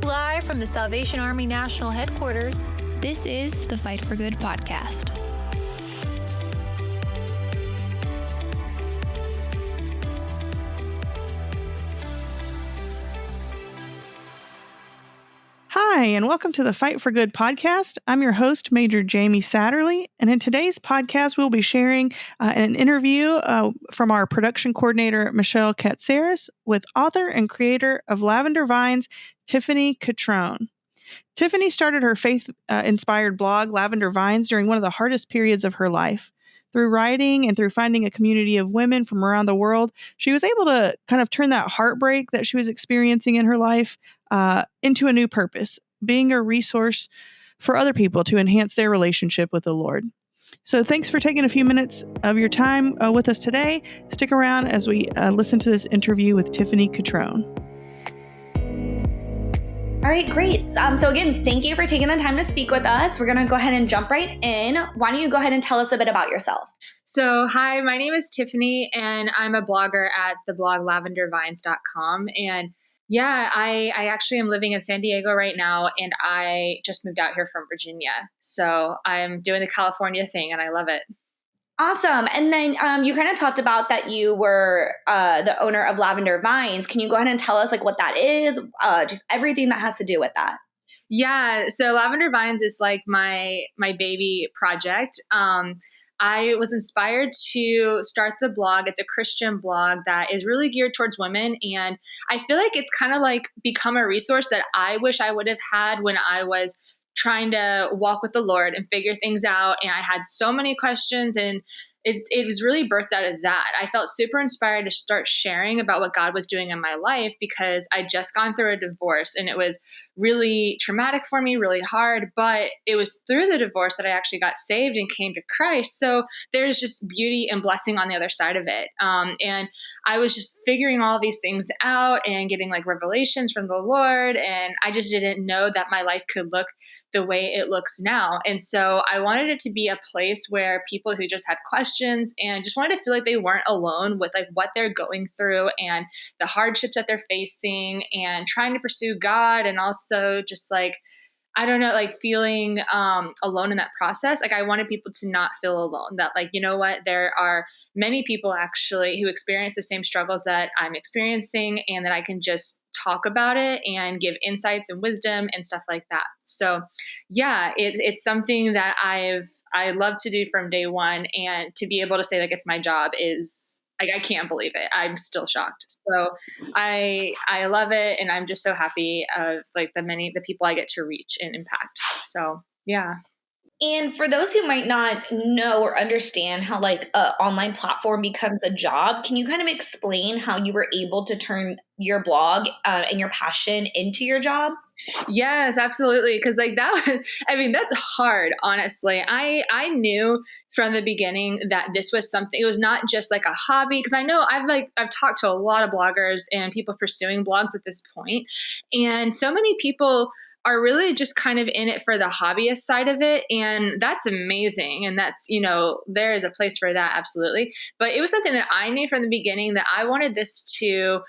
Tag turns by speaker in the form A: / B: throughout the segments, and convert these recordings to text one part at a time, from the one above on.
A: Live from the Salvation Army National Headquarters, this is the Fight for Good podcast.
B: Hi, and welcome to the Fight for Good podcast. I'm your host, Major Jamie Satterley, and in today's podcast, we'll be sharing an interview from our production coordinator, Michelle Katsaris, with author and creator of Lavender Vines, Tiffany Catron. Tiffany started her faith-inspired blog, Lavender Vines, during one of the hardest periods of her life. Through writing and through finding a community of women from around the world, she was able to kind of turn that heartbreak that she was experiencing in her life into a new purpose, being a resource for other people to enhance their relationship with the Lord. So thanks for taking a few minutes of your time with us today. Stick around as we listen to this interview with Tiffany Catron.
C: All right, great. So again, thank you for taking the time to speak with us. We're going to go ahead and jump right in. Why don't you go ahead and tell us a bit about yourself?
D: So, hi, my name is Tiffany, and I'm a blogger at the blog lavendervines.com. And yeah, I actually am living in San Diego right now, and I just moved out here from Virginia. So I'm doing the California thing, and I love it.
C: Awesome. And then you kind of talked about that you were the owner of Lavender Vines. Can you go ahead and tell us like what that is? Just everything that has to do with that.
D: Yeah. So Lavender Vines is like my baby project. I was inspired to start the blog. It's a Christian blog that is really geared towards women. And I feel like it's kind of like become a resource that I wish I would have had when I was trying to walk with the Lord and figure things out. And I had so many questions, and it was really birthed out of that. I felt super inspired to start sharing about what God was doing in my life because I'd just gone through a divorce, and it was really traumatic for me, really hard. But it was through the divorce that I actually got saved and came to Christ. So there's just beauty and blessing on the other side of it. And I was just figuring all these things out and getting like revelations from the Lord. And I just didn't know that my life could look the way it looks now. And so I wanted it to be a place where people who just had questions and just wanted to feel like they weren't alone with like what they're going through and the hardships that they're facing and trying to pursue God, and also just like, I don't know, like feeling alone in that process. Like I wanted people to not feel alone, that like, you know what, there are many people actually who experience the same struggles that I'm experiencing, and that I can just talk about it and give insights and wisdom and stuff like that. So yeah, it's something that I love to do from day one, and to be able to say like it's my job is like, I can't believe it. I'm still shocked. So I love it. And I'm just so happy of like the people I get to reach and impact. So yeah.
C: And for those who might not know or understand how like an online platform becomes a job, can you kind of explain how you were able to turn your blog and your passion into your job?
D: Yes, absolutely. Because like that's hard, honestly. I knew from the beginning that this was something, it was not just like a hobby. Because I know I've talked to a lot of bloggers and people pursuing blogs at this point. And so many people are really just kind of in it for the hobbyist side of it. And that's amazing. And that's, there is a place for that. Absolutely. But it was something that I knew from the beginning that I wanted this to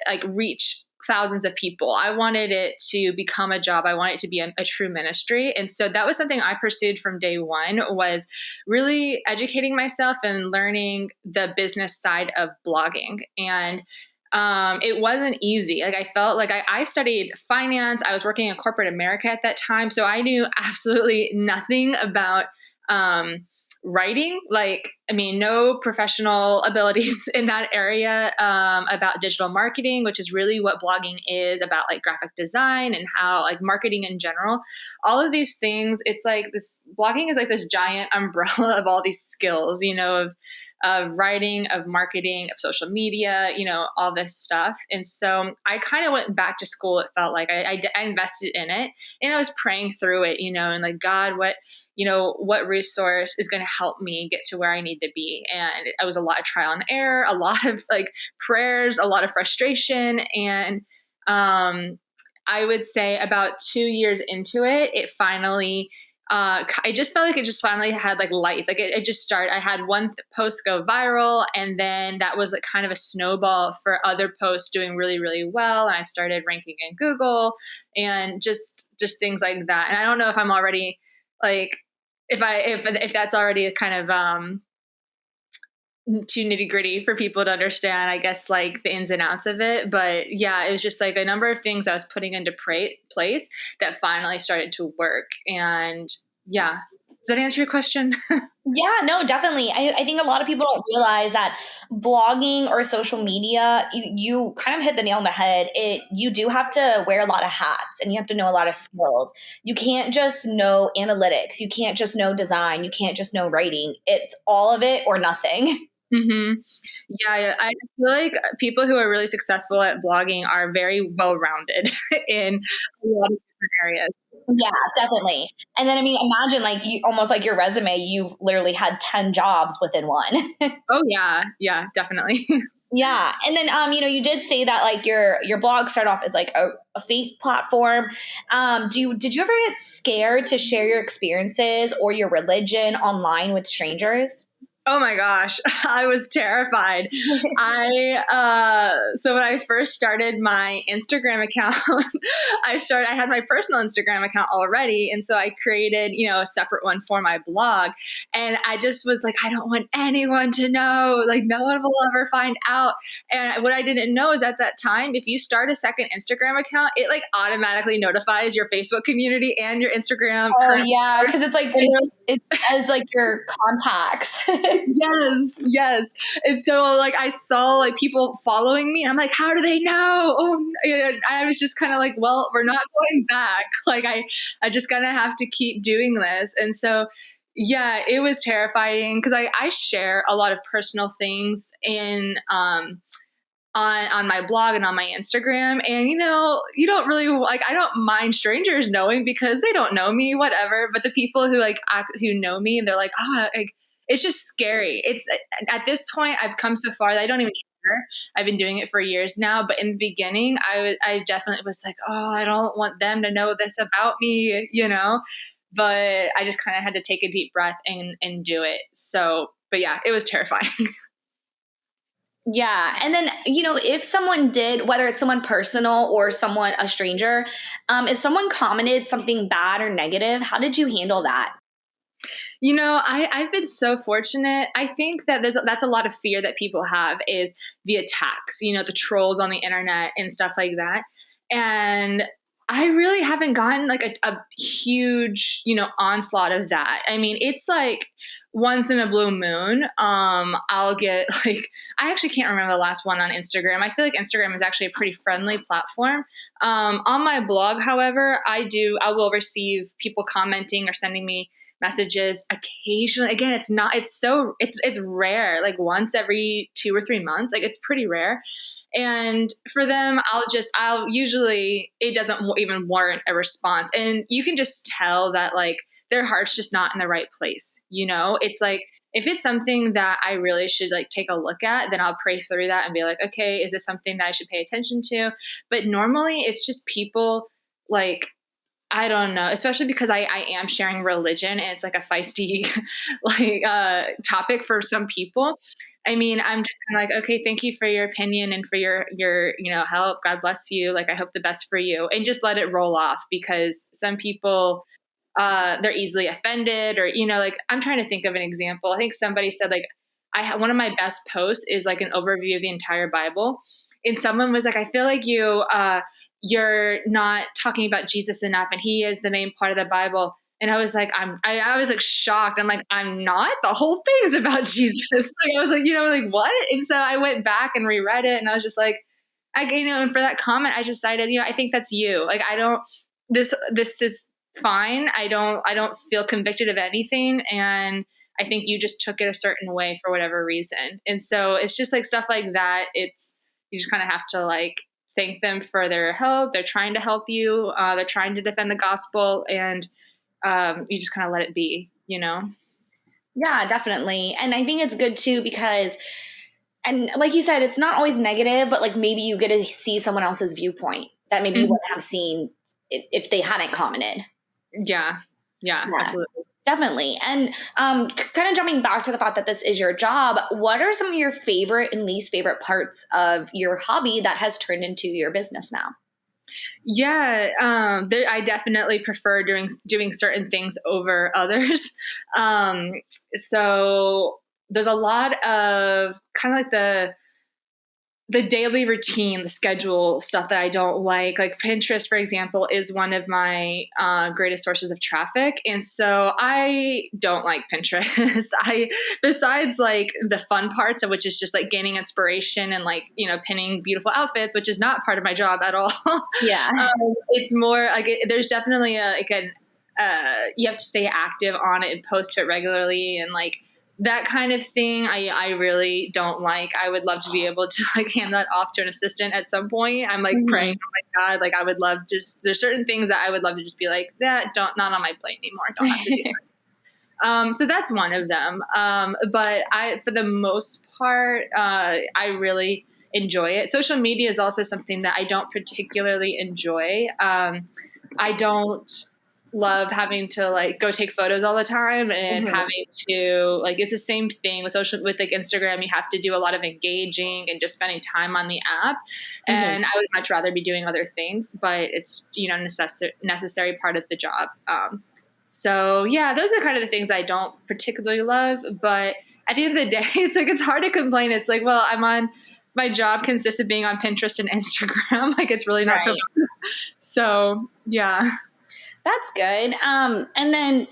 D: like reach thousands of people. I wanted it to become a job. I wanted it to be a true ministry. And so that was something I pursued from day one, was really educating myself and learning the business side of blogging. And it wasn't easy. Like I felt like I studied finance. I was working in corporate America at that time. So I knew absolutely nothing about writing. No professional abilities in that area, about digital marketing, which is really what blogging is about, like graphic design and how like marketing in general, all of these things. It's like blogging is like this giant umbrella of all these skills, of writing, of marketing, of social media, all this stuff. And so I kind of went back to school. It felt like I invested in it, and I was praying through it, and like, God, what resource is going to help me get to where I need to be? And it was a lot of trial and error, a lot of like prayers, a lot of frustration. And I would say about 2 years into it, it finally I just felt like it just finally had like life. Like it just started. I had one post go viral, and then that was like kind of a snowball for other posts doing really, really well. And I started ranking in Google and just things like that. And I don't know if I'm already like, if that's already a kind of, too nitty gritty for people to understand, I guess, like the ins and outs of it. But yeah, it was just like a number of things I was putting into place that finally started to work. And yeah, does that answer your question?
C: Yeah, no, definitely. I think a lot of people don't realize that blogging or social media, you kind of hit the nail on the head. You do have to wear a lot of hats and you have to know a lot of skills. You can't just know analytics. You can't just know design. You can't just know writing. It's all of it or nothing.
D: Mm-hmm. Yeah, I feel like people who are really successful at blogging are very well-rounded in a lot of different areas.
C: Yeah, definitely. And then, I mean, imagine like you almost like your resume, you've literally had 10 jobs within one.
D: Oh yeah, definitely.
C: Yeah. And then, you did say that like your blog started off as like a faith platform. Did you ever get scared to share your experiences or your religion online with strangers?
D: Oh my gosh, I was terrified. So when I first started my Instagram account, I had my personal Instagram account already. And so I created, a separate one for my blog. And I just was like, I don't want anyone to know, like no one will ever find out. And what I didn't know is at that time, if you start a second Instagram account, it like automatically notifies your Facebook community and your Instagram.
C: Oh yeah. Cause it's like, it's as like your contacts.
D: Yes. And so like I saw like people following me and I'm like, how do they know? Oh, and I was just kind of like, well, we're not going back. Like I just kind of have to keep doing this. And so, yeah, it was terrifying because I share a lot of personal things on my blog and on my Instagram. And, you don't really like, I don't mind strangers knowing because they don't know me, whatever. But the people who know me and they're like, oh, like, it's just scary. It's at this point I've come so far that I don't even care. I've been doing it for years now. But in the beginning, I definitely was like, oh, I don't want them to know this about me, but I just kind of had to take a deep breath and do it. So, but yeah, it was terrifying.
C: Yeah. And then, if someone did, whether it's someone personal or a stranger, if someone commented something bad or negative, how did you handle that?
D: I've been so fortunate. I think that that's a lot of fear that people have is the attacks, the trolls on the internet and stuff like that. And I really haven't gotten like a huge, onslaught of that. I mean, it's like once in a blue moon, I'll get like, I actually can't remember the last one on Instagram. I feel like Instagram is actually a pretty friendly platform. On my blog, however, I will receive people commenting or sending me messages occasionally. Again, it's rare, like once every 2 or 3 months. Like it's pretty rare. And for them, I'll usually, it doesn't even warrant a response. And you can just tell that like their heart's just not in the right place. It's like, if it's something that I really should like take a look at, then I'll pray through that and be like, okay, is this something that I should pay attention to? But normally it's just people like, I don't know, especially because I am sharing religion and it's like a feisty topic for some people. I mean, I'm just kind of like, okay, thank you for your opinion and for your help. God bless you. Like, I hope the best for you, and just let it roll off because some people, they're easily offended or, like I'm trying to think of an example. I think somebody said like, one of my best posts is like an overview of the entire Bible. And someone was like, I feel like you're not talking about Jesus enough, and he is the main part of the Bible. And I was like, I was like shocked. I'm like, I'm not. The whole thing's about Jesus. Like I was like, like what? And so I went back and reread it, and I was just like, and for that comment, I decided, I think that's you. Like I don't. This is fine. I don't feel convicted of anything, and I think you just took it a certain way for whatever reason. And so it's just like stuff like that. You just kind of have to like thank them for their help. They're trying to help you. They're trying to defend the gospel, and you just kind of let it be,
C: Yeah, definitely. And I think it's good too because, and like you said, it's not always negative, but like maybe you get to see someone else's viewpoint that maybe you wouldn't have seen if they hadn't commented.
D: Yeah. Yeah, absolutely.
C: Definitely. And kind of jumping back to the fact that this is your job, what are some of your favorite and least favorite parts of your hobby that has turned into your business now?
D: Yeah, I definitely prefer doing certain things over others. So there's a lot of kind of like the daily routine, the schedule stuff that I don't like. Like Pinterest, for example, is one of my greatest sources of traffic. And so I don't like Pinterest. Besides like the fun parts of which is just like gaining inspiration and like, pinning beautiful outfits, which is not part of my job at all.
C: Yeah.
D: It's more like there's definitely you have to stay active on it and post to it regularly. And like, that kind of thing I really don't like. I would love to be able to like hand that off to an assistant at some point. I'm like praying, oh my God, like I would love to there's certain things that I would love to just be like, not on my plate anymore. Don't have to do that. So that's one of them. But for the most part, I really enjoy it. Social media is also something that I don't particularly enjoy. I don't love having to like go take photos all the time and having to like, it's the same thing with like Instagram. You have to do a lot of engaging and just spending time on the app. And I would much rather be doing other things, but it's, necessary part of the job. So yeah, those are kind of the things I don't particularly love, but at the end of the day, it's hard to complain. It's like, well, my job consists of being on Pinterest and Instagram. Like it's really not so fun. So yeah.
C: That's good. And then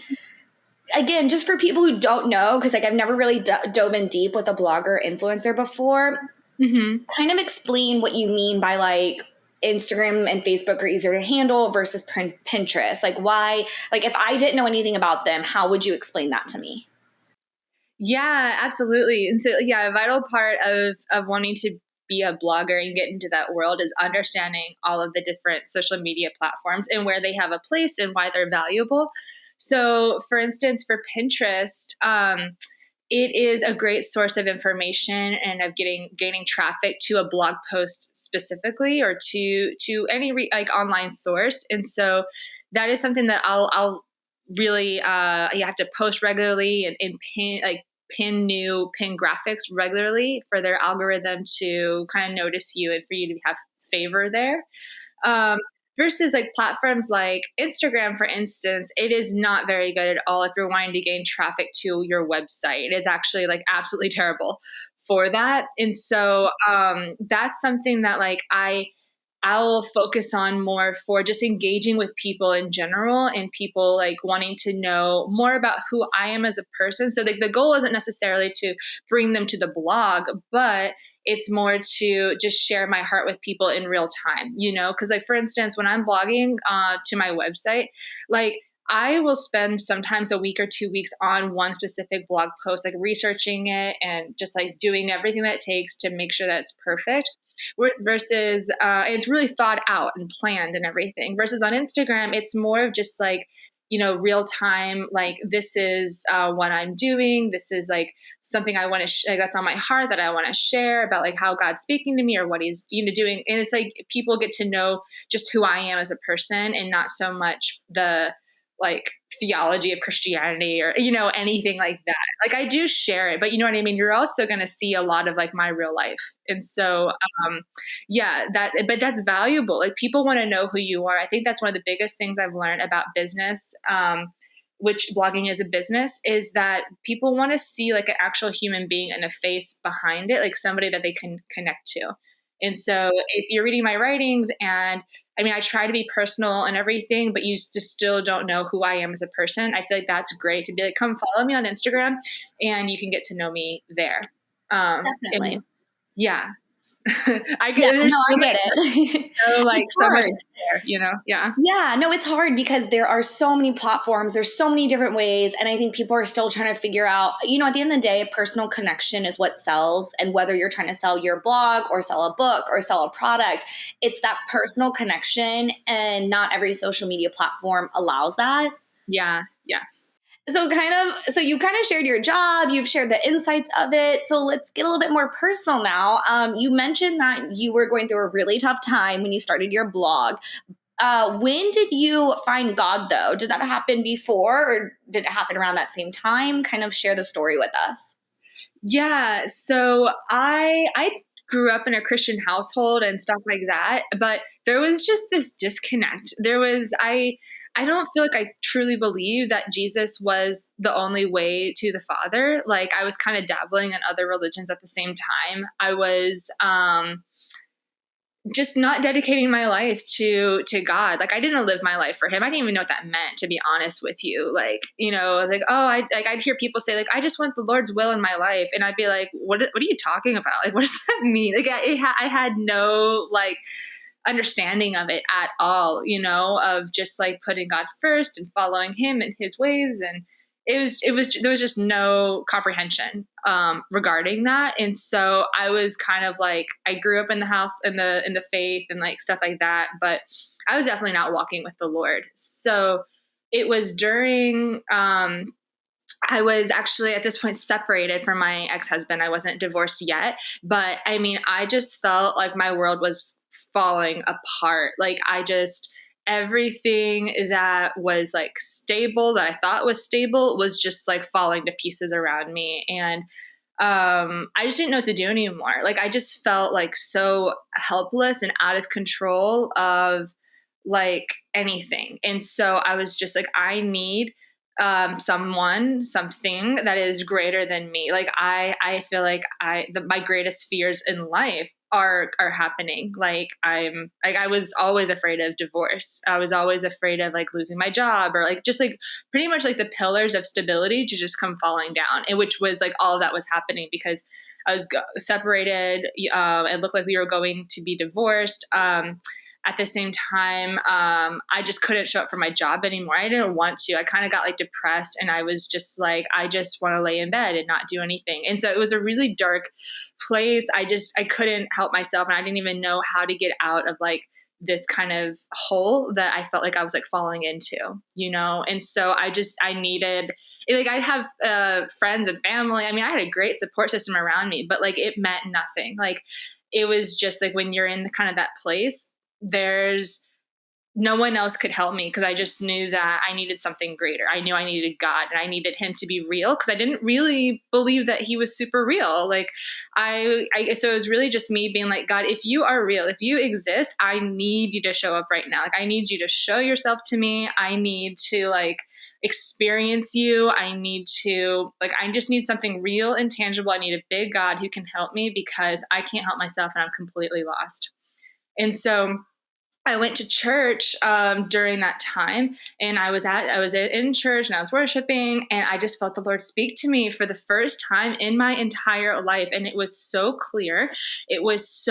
C: again, just for people who don't know, because like I've never really dove in deep with a blogger influencer before, kind of explain what you mean by like Instagram and Facebook are easier to handle versus Pinterest. Like why, like if I didn't know anything about them, how would you explain that to me?
D: Yeah, absolutely. And so, yeah, a vital part of wanting to be a blogger and get into that world is understanding all of the different social media platforms and where they have a place and why they're valuable. So, for instance, for Pinterest, it is a great source of information and of gaining traffic to a blog post specifically, or to any like online source. And so, that is something that I'll really you have to post regularly and pin graphics regularly for their algorithm to kind of notice you and for you to have favor there. Versus like platforms like Instagram, for instance, it is not very good at all if you're wanting to gain traffic to your website. It's actually like absolutely terrible for that. And so that's something that like I'll focus on more for just engaging with people in general and people like wanting to know more about who I am as a person. So the goal isn't necessarily to bring them to the blog, but it's more to just share my heart with people in real time, because like, for instance, when I'm blogging to my website, like I will spend sometimes a week or 2 weeks on one specific blog post, like researching it and just like doing everything that it takes to make sure that it's perfect. Versus it's really thought out and planned and everything. Versus on Instagram, it's more of just like, real time, like this is what I'm doing. This is like something I want to that's on my heart that I want to share about like how God's speaking to me or what he's doing. And it's like people get to know just who I am as a person and not so much the like theology of Christianity or, anything like that. Like I do share it, but you know what I mean? You're also going to see a lot of like my real life. And so, but that's valuable. Like people want to know who you are. I think that's one of the biggest things I've learned about business, which blogging is a business, is that people want to see like an actual human being and a face behind it, like somebody that they can connect to. And so if you're reading my writings and I try to be personal and everything, but you just still don't know who I am as a person, I feel like that's great to be like, come follow me on Instagram and you can get to know me there.
C: Definitely.
D: I get it. So like so much there, Yeah.
C: Yeah, no, it's hard because there are so many platforms, there's so many different ways. And I think people are still trying to figure out, at the end of the day, personal connection is what sells. And whether you're trying to sell your blog or sell a book or sell a product, it's that personal connection. And not every social media platform allows that.
D: Yeah.
C: So you kind of shared your job, you've shared the insights of it. So let's get a little bit more personal now. You mentioned that you were going through a really tough time when you started your blog. When did you find God though? Did that happen before or did it happen around that same time? Kind of share the story with us.
D: Yeah. So I grew up in a Christian household and stuff like that, but there was just this disconnect. I don't feel like I truly believe that Jesus was the only way to the Father. Like I was kind of dabbling in other religions at the same time. I was just not dedicating my life to God. Like I didn't live my life for him. I didn't even know what that meant, to be honest with you. Like, I was like, I'd hear people say like, I just want the Lord's will in my life. And I'd be like, what are you talking about? Like, what does that mean? Like I had no like understanding of it at all, of just like putting God first and following him and his ways. And there was just no comprehension regarding that. And so I was kind of like, I grew up in the house in the faith and like stuff like that, but I was definitely not walking with the Lord. So it was during I was actually at this point separated from my ex-husband. I wasn't divorced yet, but I mean, I just felt like my world was falling apart. Like everything that was like stable, that I thought was stable, was just like falling to pieces around me. And I just didn't know what to do anymore. Like I just felt like so helpless and out of control of like anything. And so I was just like, I need something that is greater than me. Like I feel like my greatest fears in life are happening. Like I was always afraid of divorce. I was always afraid of like losing my job, or like just like pretty much like the pillars of stability to just come falling down. And which was like all of that was happening because I was separated. It looked like we were going to be divorced. At the same time, I just couldn't show up for my job anymore. I didn't want to. I kind of got like depressed, and I was just like, I just want to lay in bed and not do anything. And so it was a really dark place. I couldn't help myself, and I didn't even know how to get out of like this kind of hole that I felt like I was like falling into, And so I needed, like, I'd have friends and family. I mean, I had a great support system around me, but like it meant nothing. Like it was just like when you're in kind of that place, there's no one else could help me because I just knew that I needed something greater. I knew I needed God, and I needed him to be real because I didn't really believe that he was super real. Like so it was really just me being like, God, if you are real, if you exist, I need you to show up right now. Like I need you to show yourself to me. I need to like experience you. I just need something real and tangible. I need a big God who can help me because I can't help myself and I'm completely lost. And so I went to church during that time, and I was in church and I was worshiping, and I just felt the Lord speak to me for the first time in my entire life. And it was so clear. It was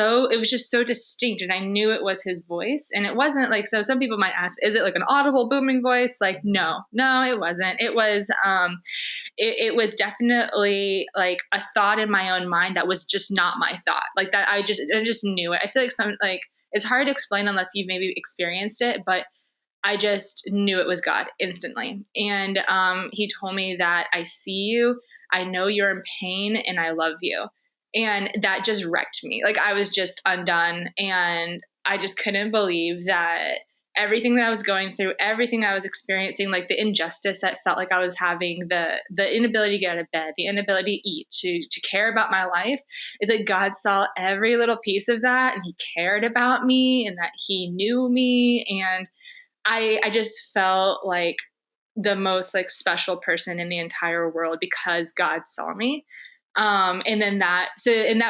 D: just so distinct, and I knew it was his voice. And it wasn't like, so some people might ask, is it like an audible booming voice? Like, no, it wasn't. It was, it was definitely like a thought in my own mind that was just not my thought. Like that. I just knew it. I feel like it's hard to explain unless you've maybe experienced it, but I just knew it was God instantly. And he told me that I see you, I know you're in pain, and I love you. And that just wrecked me. Like I was just undone, and I just couldn't believe that everything that I was going through, everything I was experiencing, like the injustice that felt like I was having, the inability to get out of bed, the inability to eat, to care about my life, is like God saw every little piece of that, and he cared about me, and that he knew me. And I just felt like the most like special person in the entire world because God saw me. And that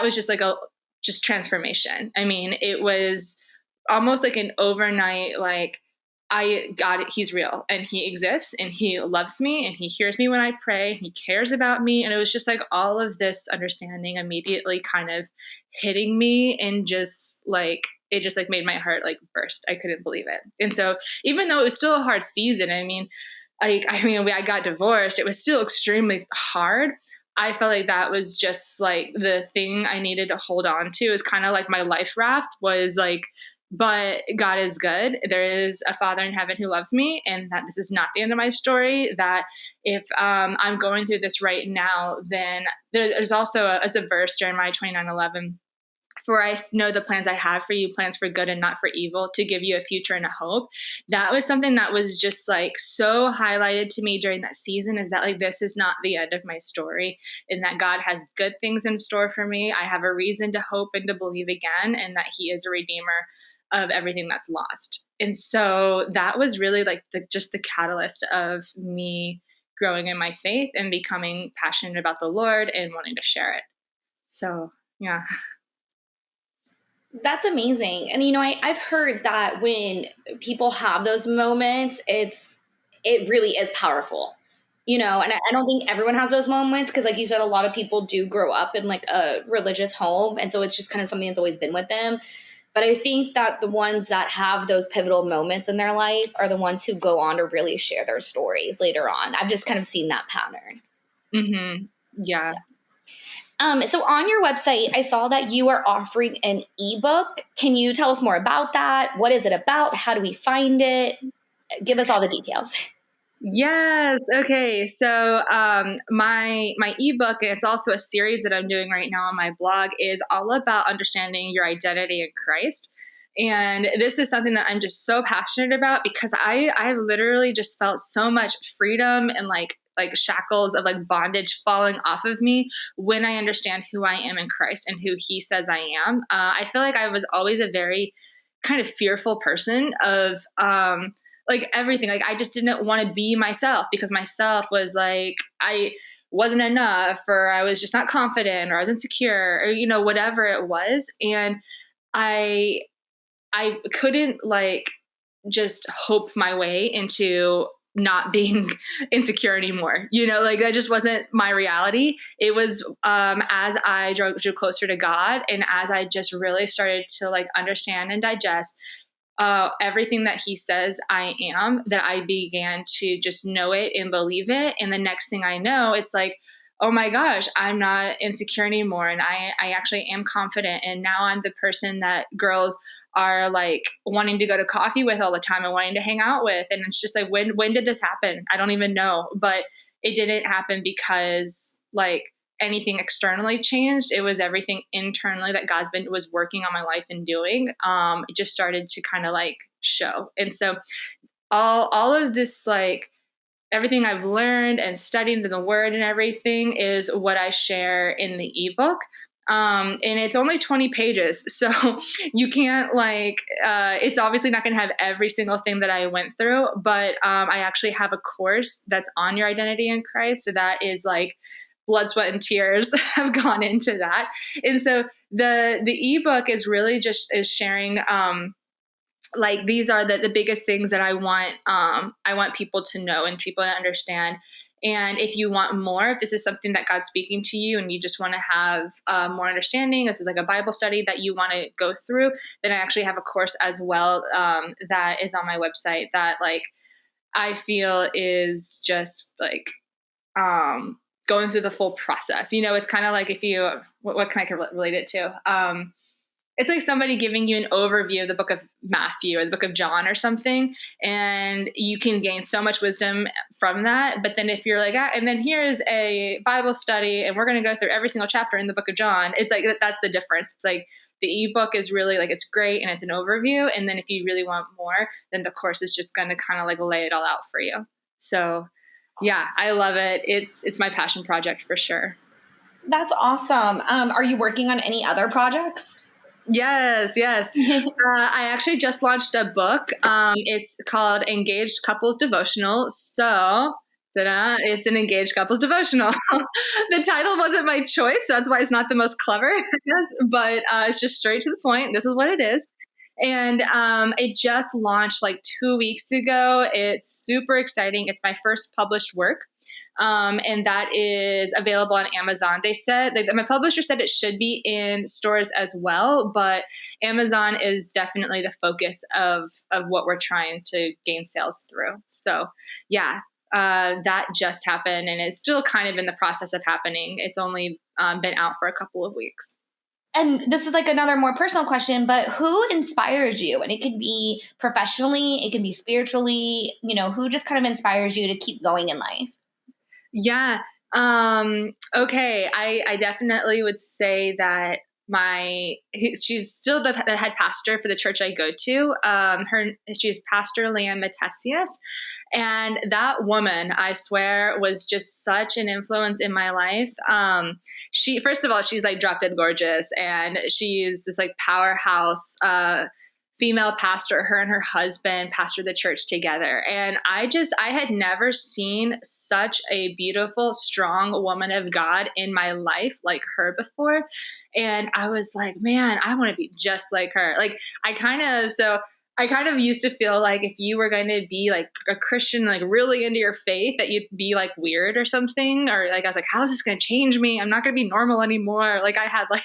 D: was just like just transformation. I mean, it was almost like an overnight, like I got it. He's real, and he exists, and he loves me, and he hears me when I pray. He cares about me. And it was just like all of this understanding immediately kind of hitting me, and just like, it just like made my heart like burst. I couldn't believe it. And so even though it was still a hard season, I got divorced, it was still extremely hard. I felt like that was just like the thing I needed to hold on to. Is kind of like my life raft was like, but God is good. There is a Father in heaven who loves me, and that this is not the end of my story. That if I'm going through this right now, then there's also it's a verse, Jeremiah 29:11. for I know the plans I have for you, plans for good and not for evil, to give you a future and a hope. That was something that was just like so highlighted to me during that season, is that like, this is not the end of my story, and that God has good things in store for me. I have a reason to hope and to believe again, and that he is a redeemer of everything that's lost. And so that was really like just the catalyst of me growing in my faith and becoming passionate about the Lord and wanting to share it. So, yeah.
C: That's amazing. And, you know, I've heard that when people have those moments, it really is powerful, you know, and I don't think everyone has those moments because, like you said, a lot of people do grow up in like a religious home. And so it's just kind of something that's always been with them. But I think that the ones that have those pivotal moments in their life are the ones who go on to really share their stories later on. I've just kind of seen that pattern.
D: Mm-hmm. Yeah.
C: So on your website, I saw that you are offering an ebook. Can you tell us more about that? What is it about? How do we find it? Give us all the details.
D: Yes. Okay. So my ebook, and it's also a series that I'm doing right now on my blog, is all about understanding your identity in Christ. And this is something that I'm just so passionate about, because I've literally just felt so much freedom and like shackles of like bondage falling off of me when I understand who I am in Christ and who he says I am. I feel like I was always a very kind of fearful person of like everything. Like I just didn't want to be myself, because myself was like, I wasn't enough, or I was just not confident, or I was insecure, or, you know, whatever it was. And I couldn't like just hope my way into not being insecure anymore. You know, like that just wasn't my reality. It was as I drew closer to God, and as I just really started to like understand and digest everything that he says I am, that I began to just know it and believe it. And the next thing I know, it's like, oh my gosh, I'm not insecure anymore. And I actually am confident. And now I'm the person that girls are like wanting to go to coffee with all the time and wanting to hang out with. And it's just like, when did this happen? I don't even know, but it didn't happen because like anything externally changed. It was everything internally that was working on my life and doing. It just started to kind of like show. And so all of this, like everything I've learned and studied in the word and everything, is what I share in the ebook. And it's only 20 pages. So you can't like, it's obviously not going to have every single thing that I went through, but I actually have a course that's on your identity in Christ. So that is like blood, sweat, and tears have gone into that. And so the ebook is really just is sharing, like these are the biggest things that I want people to know and people to understand. And if you want more, if this is something that God's speaking to you and you just want to have more understanding, this is like a Bible study that you want to go through, then I actually have a course as well that is on my website that like I feel is just like going through the full process. You know, it's kind of like if you, what can I relate it to? It's like somebody giving you an overview of the book of Matthew or the book of John or something, and you can gain so much wisdom from that. But then if you're like, and then here's a Bible study and we're going to go through every single chapter in the book of John, it's like, that's the difference. It's like the ebook is really like, it's great and it's an overview. And then if you really want more, then the course is just going to kind of like lay it all out for you. So yeah, I love it. It's my passion project for sure.
C: That's awesome. Are you working on any other projects?
D: Yes. I actually just launched a book. It's called Engaged Couples Devotional. So, it's an engaged couples devotional. The title wasn't my choice, so that's why it's not the most clever, but it's just straight to the point. This is what it is. And it just launched like 2 weeks ago. It's super exciting. It's my first published work. And that is available on Amazon. They said, like, my publisher said it should be in stores as well, but Amazon is definitely the focus of what we're trying to gain sales through. So yeah, that just happened and it's still kind of in the process of happening. It's only been out for a couple of weeks.
C: And this is like another more personal question, but who inspires you? And it could be professionally, it can be spiritually, you know, who just kind of inspires you to keep going in life?
D: Yeah. Okay. I definitely would say that she's still the head pastor for the church I go to. She's Pastor Liam Matesius. And that woman, I swear, was just such an influence in my life. First of all, she's like drop dead gorgeous, and she's this like powerhouse, female pastor. Her and her husband pastor the church together. And I had never seen such a beautiful, strong woman of God in my life like her before. And I was like, man, I want to be just like her. Like I kind of used to feel like if you were going to be like a Christian, like really into your faith, that you'd be like weird or something. Or like, I was like, how is this going to change me? I'm not going to be normal anymore. Like I had like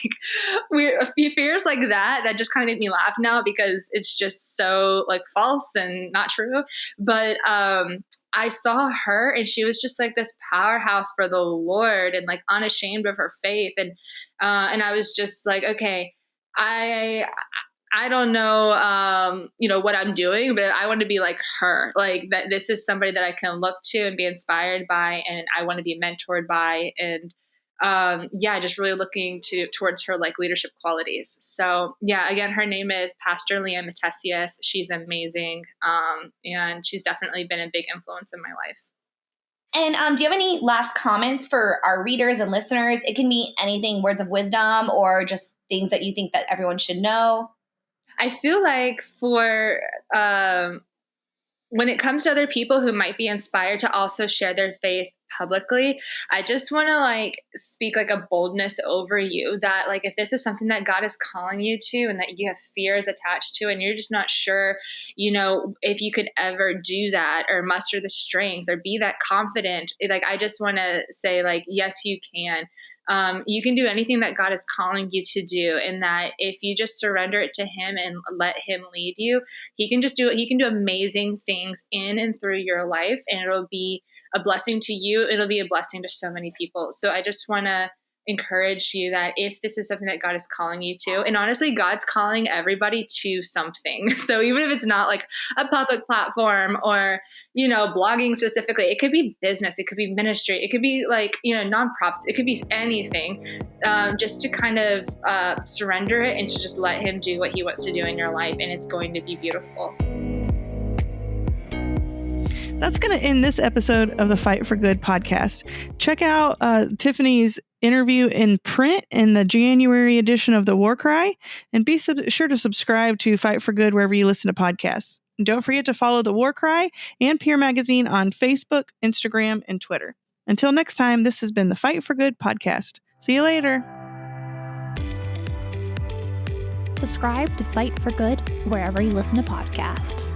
D: a few fears like that just kind of make me laugh now because it's just so like false and not true. But, I saw her and she was just like this powerhouse for the Lord and like unashamed of her faith. And I was just like, okay, I don't know, what I'm doing, but I want to be like her. Like that, this is somebody that I can look to and be inspired by, and I want to be mentored by, and just really looking towards her like leadership qualities. So yeah, again, her name is Pastor Liam Matesius. She's amazing, and she's definitely been a big influence in my life.
C: And do you have any last comments for our readers and listeners? It can be anything, words of wisdom, or just things that you think that everyone should know.
D: I feel like for when it comes to other people who might be inspired to also share their faith publicly, I just want to like speak like a boldness over you that like if this is something that God is calling you to and that you have fears attached to and you're just not sure, if you could ever do that or muster the strength or be that confident, like I just want to say like, yes, you can. You can do anything that God is calling you to do, and that if you just surrender it to Him and let Him lead you, He can just do it. He can do amazing things in and through your life, and it'll be a blessing to you. It'll be a blessing to so many people. So I just want to encourage you that if this is something that God is calling you to, and honestly, God's calling everybody to something. So even if it's not like a public platform or, blogging specifically, it could be business, it could be ministry, it could be like, nonprofits, it could be anything, just to kind of surrender it and to just let Him do what He wants to do in your life. And it's going to be beautiful.
B: That's going to end this episode of the Fight for Good podcast. Check out Tiffany's interview in print in the January edition of The War Cry, and be sure to subscribe to Fight for Good wherever you listen to podcasts. And don't forget to follow The War Cry and Peer Magazine on Facebook, Instagram, and Twitter. Until next time, this has been the Fight for Good podcast. See you later.
A: Subscribe to Fight for Good wherever you listen to podcasts.